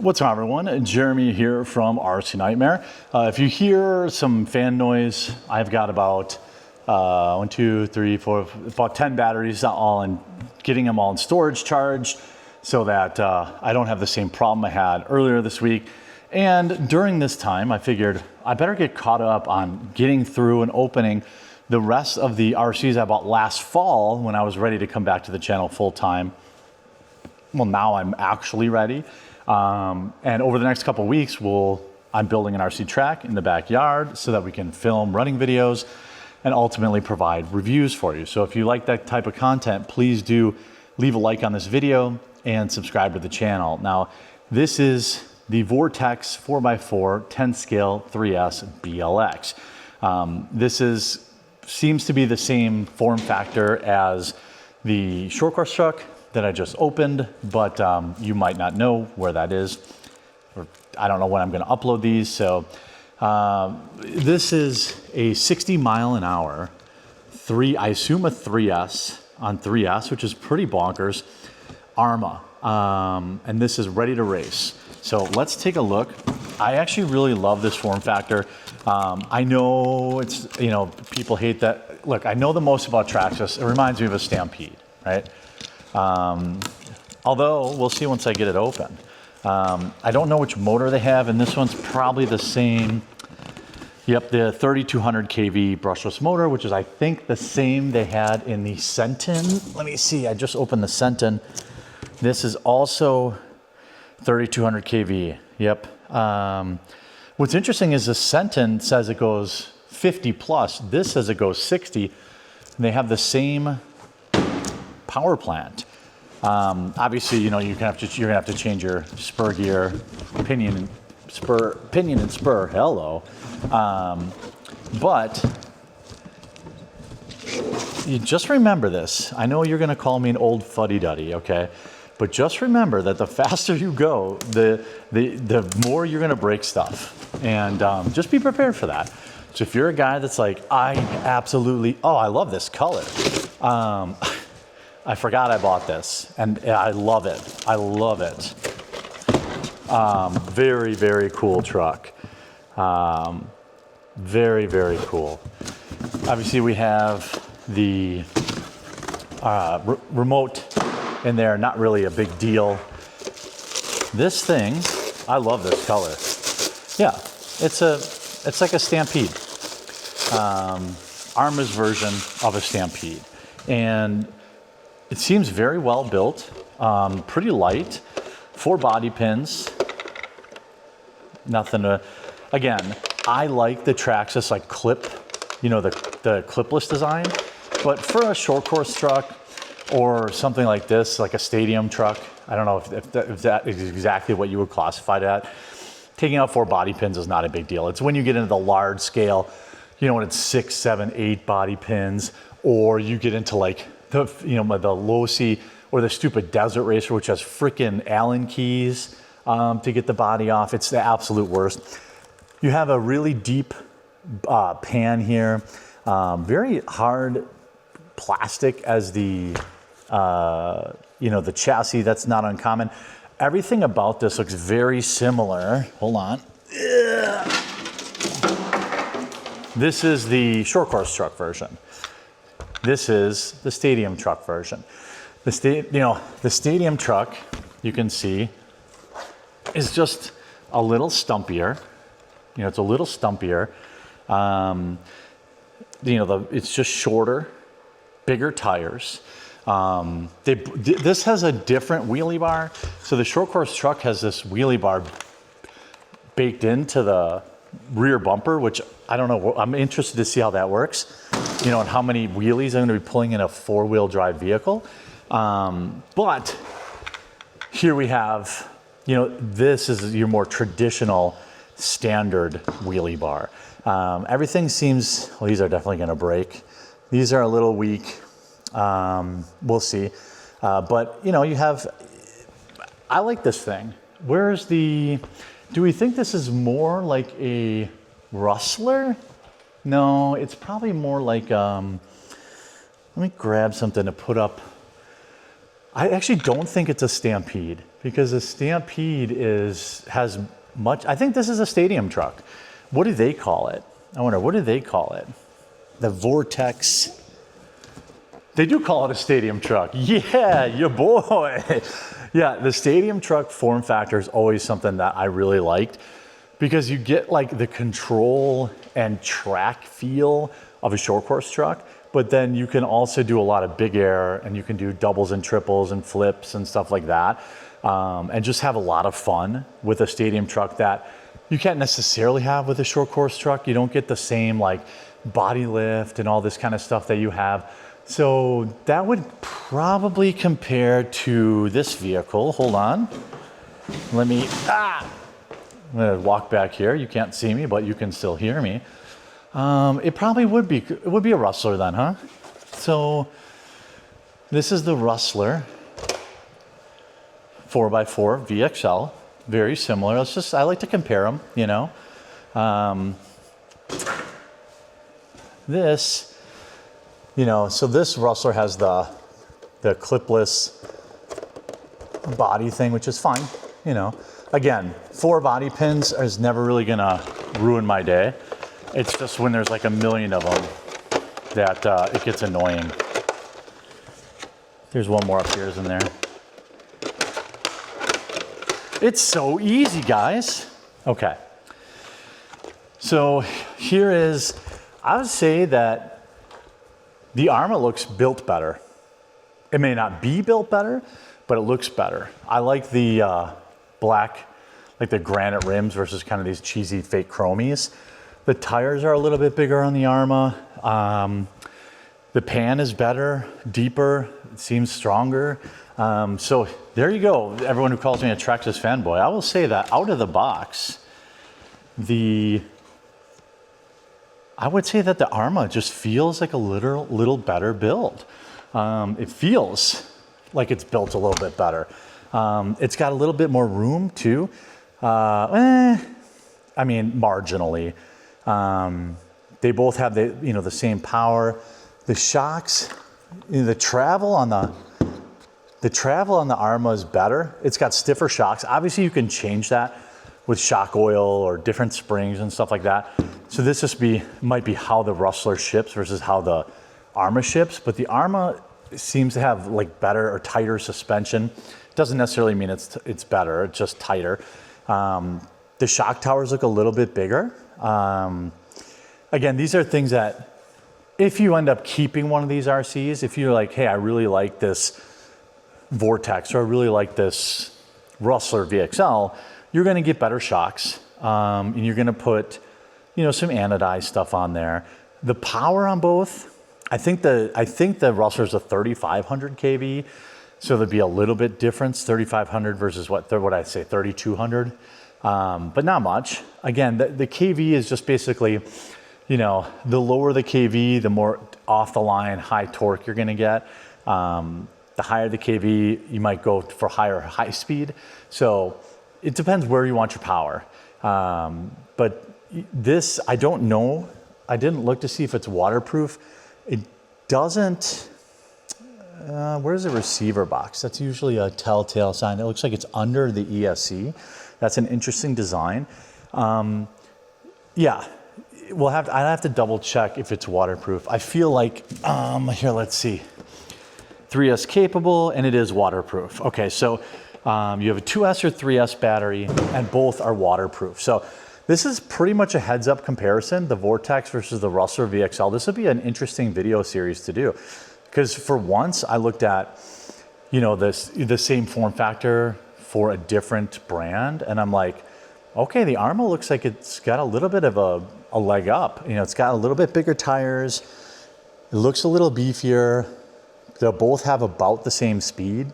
What's up, everyone? Jeremy here from RC Nightmare. If you hear some fan noise, I've got about 1, 2, 3, 4, about 10 batteries all in, getting them all in storage charged so that I don't have the same problem I had earlier this week. And during this time, I figured I better get caught up on getting through and opening the rest of the RCs I bought last fall when I was ready to come back to the channel full time. Well, now I'm actually ready. And over the next couple of weeks, I'm building an RC track in the backyard so that we can film running videos and ultimately provide reviews for you. So if you like that type of content, please do leave a like on this video and subscribe to the channel. Now, this is the Vorteks 4x4 10 scale 3S BLX. This seems to be the same form factor as the short course truck that I just opened, but you might not know where that is, or I don't know when I'm going to upload these. So this is a 60 mile an hour, I assume a 3S on 3S, which is pretty bonkers, Arma. And this is ready to race. So let's take a look. I actually really love this form factor. I know it's, people hate that. Look, I know the most about Traxxas. It reminds me of a Stampede, right? Although we'll see once I get it open. I don't know which motor they have, and this one's probably the same. Yep, the 3200 kV brushless motor, which is I think the same they had in the Sentin. Let me see, I just opened the Sentin. This is also 3200 kV, yep. What's interesting is the Sentin says it goes 50 plus. This says it goes 60. And they have the same power plant. Obviously, you're gonna have to change your spur gear, pinion and spur. Hello, but you just remember this. I know you're gonna call me an old fuddy-duddy, okay? But just remember that the faster you go, the more you're gonna break stuff, and just be prepared for that. So if you're a guy that's like, I love this color. I forgot I bought this, and I love it. I love it. Very, very cool truck. Very, very cool. Obviously, we have the remote in there. Not really a big deal. This thing, I love this color. Yeah, it's like a Stampede. Arrma's version of a Stampede, and it seems very well built, pretty light, 4 body pins, nothing to, again, I like the Traxxas like clip, the clipless design, but for a short course truck or something like this, like a stadium truck, I don't know if that is exactly what you would classify that. Taking out 4 body pins is not a big deal. It's when you get into the large scale, when it's 6, 7, 8 body pins, or you get into like the Losi or the stupid Desert Racer, which has freaking Allen keys to get the body off. It's the absolute worst. You have a really deep pan here, very hard plastic as the the chassis. That's not uncommon. Everything about this looks very similar. Hold on. This is the short course truck version. This is the stadium truck version. The stadium truck, you can see, is just a little stumpier. It's a little stumpier. It's just shorter, bigger tires. This has a different wheelie bar. So the short course truck has this wheelie bar baked into the rear bumper, which I don't know. I'm interested to see how that works. And how many wheelies I'm going to be pulling in a 4-wheel drive vehicle. But here we have, this is your more traditional standard wheelie bar. Everything seems, well, these are definitely going to break. These are a little weak. We'll see. But, you have, I like this thing. Do we think this is more like a Rustler? No, it's probably more like, let me grab something to put up I actually don't think it's a Stampede, because a Stampede has much, I think this is a stadium truck. What do they call it? I wonder, what do they call it? The Vortex. They do call it a stadium truck. Yeah, your boy. Yeah, the stadium truck form factor is always something that I really liked, because you get like the control and track feel of a short course truck, but then you can also do a lot of big air, and you can do doubles and triples and flips and stuff like that, and just have a lot of fun with a stadium truck that you can't necessarily have with a short course truck. You don't get the same like body lift and all this kind of stuff that you have. So that would probably compare to this vehicle. Hold on. Let me, I'm gonna walk back here. You can't see me, but you can still hear me. It probably would be a Rustler then, huh? So this is the Rustler 4x4 VXL, very similar. I like to compare them, you know. This, you know, so this Rustler has the clipless body thing, which is fine, you know. Again, 4 body pins is never really gonna ruin my day. It's just when there's like a million of them that it gets annoying. There's one more up here, isn't there? It's so easy, guys. Okay. So here is, I would say that the Arrma looks built better. It may not be built better, but it looks better. I like the black, like the granite rims versus kind of these cheesy fake chromies. The tires are a little bit bigger on the Arrma. The pan is better, deeper, it seems stronger. So there you go. Everyone who calls me a Traxxas fanboy, I will say that out of the box, I would say that the Arrma just feels like a little better build. It feels like it's built a little bit better. It's got a little bit more room too. I mean, marginally. They both have the same power. The shocks, the travel on the Arrma is better. It's got stiffer shocks. Obviously, you can change that with shock oil or different springs and stuff like that. So this might be how the Rustler ships versus how the Arrma ships. But the Arrma seems to have like better or tighter suspension. Doesn't necessarily mean it's better. It's just tighter. The shock towers look a little bit bigger. Again, these are things that if you end up keeping one of these RCs, if you're like, hey, I really like this Vortex or I really like this Rustler VXL, you're going to get better shocks, and you're going to put, some anodized stuff on there. The power on both, I think the Rustler's a 3,500 kV, so there'd be a little bit difference, 3,500 versus what I say, 3,200, but not much. Again, the kV is just basically, the lower the kV, the more off the line high torque you're going to get. The higher the kV, you might go for high speed. So it depends where you want your power. But this, I don't know. I didn't look to see if it's waterproof. It doesn't, where's the receiver box? That's usually a telltale sign. It looks like it's under the ESC. That's an interesting design. Yeah, I'd have to double check if it's waterproof. I feel like, here, let's see. 3S capable, and it is waterproof. Okay, so you have a 2S or 3S battery, and both are waterproof. So this is pretty much a heads-up comparison, the Vortex versus the Rustler VXL. This would be an interesting video series to do, because for once I looked at, the same form factor for a different brand, and I'm like, okay, the Arrma looks like it's got a little bit of a leg up. It's got a little bit bigger tires. It looks a little beefier. They'll both have about the same speed.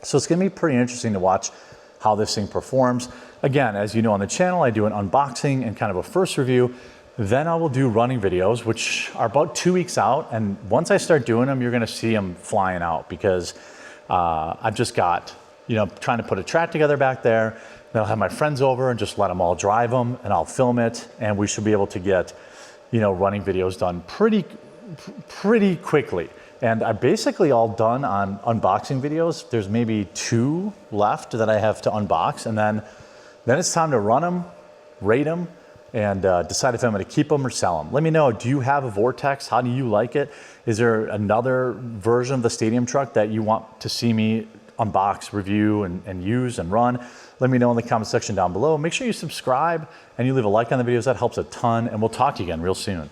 So it's gonna be pretty interesting to watch how this thing performs. Again, as you know on the channel, I do an unboxing and kind of a first review. Then I will do running videos, which are about 2 weeks out. And once I start doing them, you're gonna see them flying out, because I've just got, trying to put a track together back there. Then I'll have my friends over and just let them all drive them, and I'll film it. And we should be able to get, running videos done pretty quickly. And I'm basically all done on unboxing videos. There's maybe 2 left that I have to unbox, and then it's time to run them, rate them, and decide if I'm gonna keep them or sell them. Let me know, do you have a Vortex? How do you like it? Is there another version of the stadium truck that you want to see me unbox, review, and use and run? Let me know in the comment section down below. Make sure you subscribe and you leave a like on the videos. That helps a ton, and we'll talk to you again real soon.